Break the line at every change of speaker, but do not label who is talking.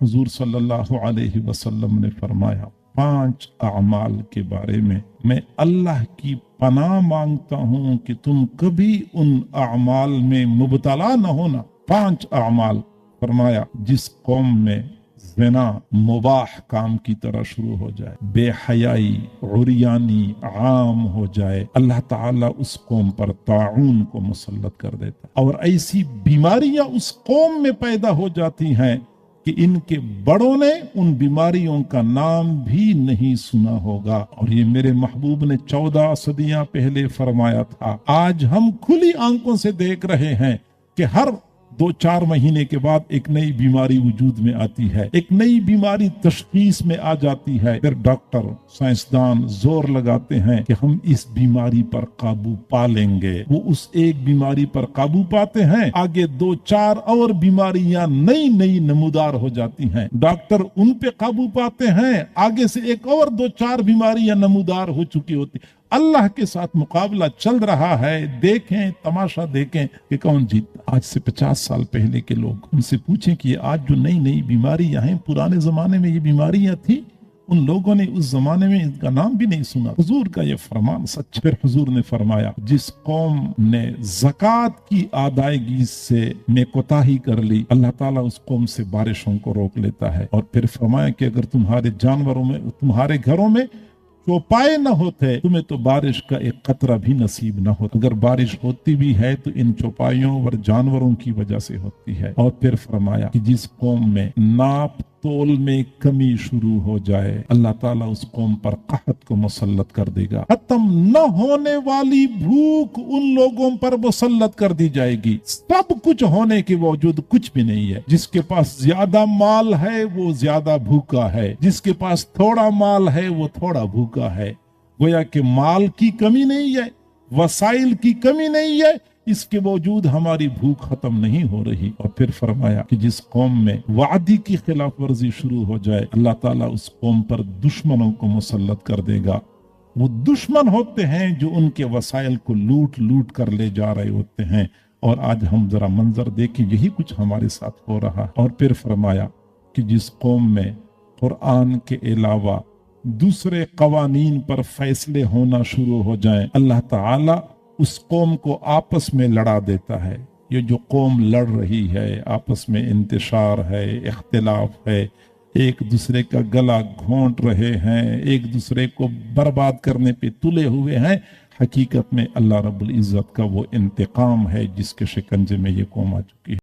हुजूर सल्लल्लाहु अलैहि वसल्लम ने फरमाया, 5 अमाल के बारे में मैं अल्लाह की पनाह मांगता हूं कि तुम कभी उन अमाल में मुबतला न होना। 5 अमाल फरमाया, जिस कौम में ज़िना मुबाह काम की तरह शुरू हो जाए, बेहयाई उरियानी आम हो जाए, अल्लाह ताला उस कौम पर ताउन को मुसल्लत कर देता है। और ऐसी बीमारियां उस कौम में पैदा हो जाती हैं कि इनके बड़ों ने उन बीमारियों का नाम भी नहीं सुना होगा। और ये मेरे महबूब ने 14 सदियां पहले फरमाया था। आज हम खुली आंखों से देख रहे हैं कि हर 2-4 महीने के बाद एक नई बीमारी वजूद में आती है, एक नई बीमारी तशखीस में आ जाती है। फिर डॉक्टर साइंसदान जोर लगाते हैं कि हम इस बीमारी पर काबू पा लेंगे। वो उस एक बीमारी पर काबू पाते हैं, आगे 2-4 और बीमारियां नई नई नमूदार हो जाती हैं। डॉक्टर उन पे काबू पाते हैं, आगे से एक और 2-4 बीमारियां नमूदार हो चुकी होती। अल्लाह के साथ मुकाबला चल रहा है। देखें, तमाशा देखें कि कौन जीतता। आज से 50 साल पहले के लोग, उनसे पूछें कि आज जो नई नई बीमारियां हैं, पुराने जमाने में ये बीमारियां थी, उन लोगों ने उस जमाने में इनका नाम भी नहीं सुना। हुजूर का ये फरमान सच। फिर हुजूर ने फरमाया, जिस कौम ने ज़कात की अदायगी से में कोताही कर ली, अल्लाह ताला उस कौम से बारिशों को रोक लेता है। और फिर फरमाया कि अगर तुम्हारे जानवरों में, तुम्हारे घरों में चौपाए न होते, तुम्हें तो बारिश का एक कतरा भी नसीब न होता। अगर बारिश होती भी है तो इन चौपाइयों और जानवरों की वजह से होती है। और फिर फरमाया कि जिस कौम में नाप तोल में कमी शुरू हो जाए, अल्लाह ताला उस कौम पर कहत को मुसल्लत कर देगा। खत्म न होने वाली भूख उन लोगों पर मुसल्लत कर दी जाएगी। सब कुछ होने के बावजूद कुछ भी नहीं है। जिसके पास ज्यादा माल है वो ज्यादा भूखा है, जिसके पास थोड़ा माल है वो थोड़ा भूखा है। गोया कि माल की कमी नहीं है, वसाइल की कमी नहीं है, इसके बावजूद हमारी भूख खत्म नहीं हो रही। और फिर फरमाया कि जिस कौम में वादी की खिलाफ वर्जी शुरू हो जाए, अल्लाह ताला उस कौम पर दुश्मनों को मुसल्लत कर देगा। वो दुश्मन होते हैं जो उनके वसाइल को लूट लूट कर ले जा रहे होते हैं। और आज हम जरा मंजर देखें, यही कुछ हमारे साथ हो रहा। और फिर फरमाया कि जिस कौम में कुरान के अलावा दूसरे कवानीन पर फैसले होना शुरू हो जाएं, अल्लाह ताला उस कौम को आपस में लड़ा देता है। ये जो कौम लड़ रही है, आपस में इंतशार है, इख्तिलाफ है, एक दूसरे का गला घोंट रहे हैं, एक दूसरे को बर्बाद करने पे तुले हुए हैं, हकीकत में अल्लाह रब्बुल इज्जत का वो इंतकाम है जिसके शिकंजे में ये कौम आ चुकी है।